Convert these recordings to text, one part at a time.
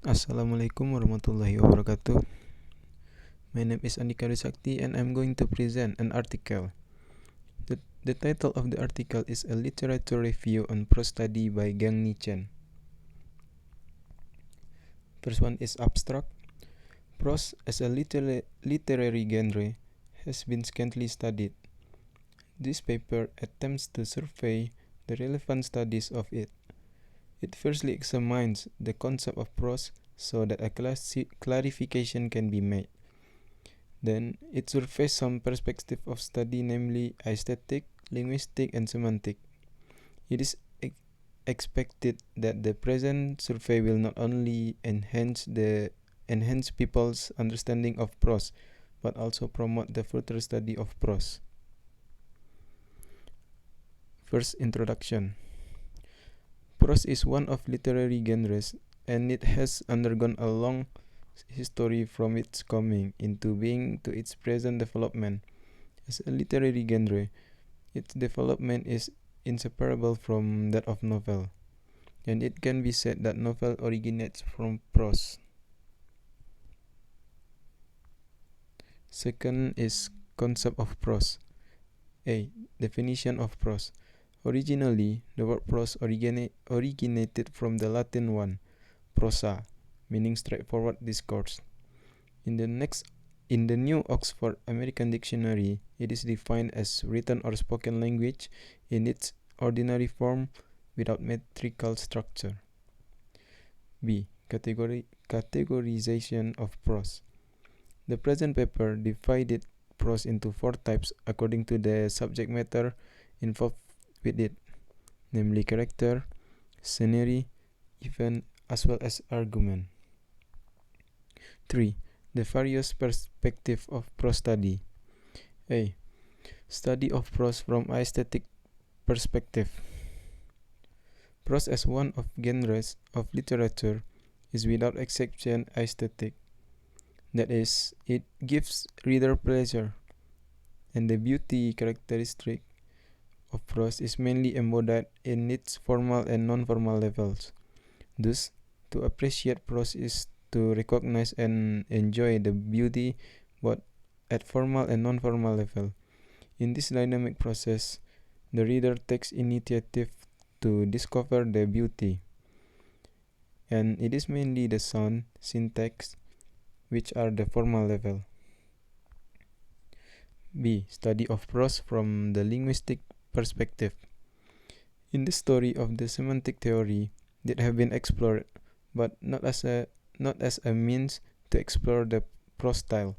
Assalamualaikum warahmatullahi wabarakatuh. My name is Andika Risakti and I'm going to present an article. The title of the article is A Literature Review on Prose Study by Gang Chen. First one is abstract. Prose as a literary genre has been scantily studied. This paper attempts to survey the relevant studies of it. It firstly examines the concept of prose so that a clarification can be made. Then it surveys some perspective of study, namely aesthetic, linguistic, and semantic. It is expected that the present survey will not only enhance people's understanding of prose, but also promote the further study of prose. First, introduction. Prose is one of literary genres, and it has undergone a long history from its coming into being to its present development. As a literary genre, its development is inseparable from that of novel, and it can be said that novel originates from prose. Second is concept of prose. A. Definition of prose. Originally, the word prose originated from the Latin one, prosa, meaning straightforward discourse. In the New Oxford American Dictionary, it is defined as written or spoken language in its ordinary form without metrical structure. B. Categorization of prose. The present paper divided prose into 4 types according to the subject matter involved with it, namely character, scenery, event, as well as argument. 3. The various perspectives of prose study. A. Study of prose from aesthetic perspective. Prose as one of genres of literature is without exception aesthetic. That is, it gives reader pleasure, and the beauty characteristic of prose is mainly embodied in its formal and non-formal levels. Thus, to appreciate prose is to recognize and enjoy the beauty both at formal and non-formal level. In this dynamic process, the reader takes initiative to discover the beauty, and it is mainly the sound, syntax, which are the formal level. B. Study of prose from the linguistic perspective. In the story of the semantic theory that have been explored, but not as a means to explore the prose style.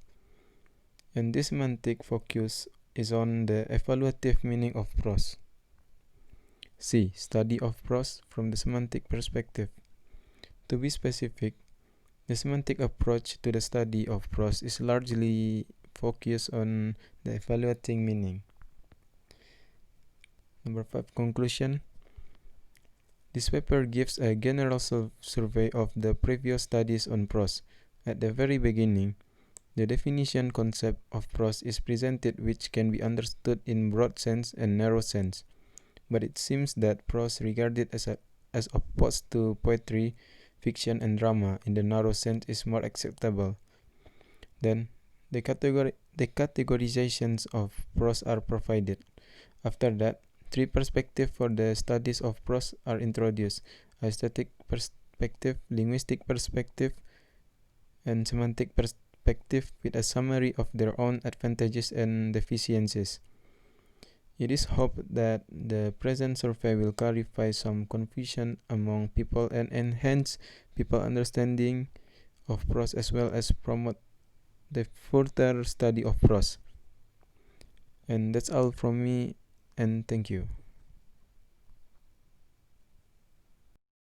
And this semantic focus is on the evaluative meaning of prose. C. Study of prose from the semantic perspective. To be specific, the semantic approach to the study of prose is largely focused on the evaluating meaning. Number 5. Conclusion. This paper gives a general survey of the previous studies on prose. At the very beginning, the definition concept of prose is presented, which can be understood in broad sense and narrow sense. But it seems that prose regarded as opposed to poetry, fiction, and drama in the narrow sense is more acceptable. Then, the categorizations of prose are provided. After that, 3 perspectives for the studies of prose are introduced: aesthetic perspective, linguistic perspective, and semantic perspective, with a summary of their own advantages and deficiencies. It is hoped that the present survey will clarify some confusion among people and enhance people's understanding of prose, as well as promote the further study of prose. And that's all from me, and thank you.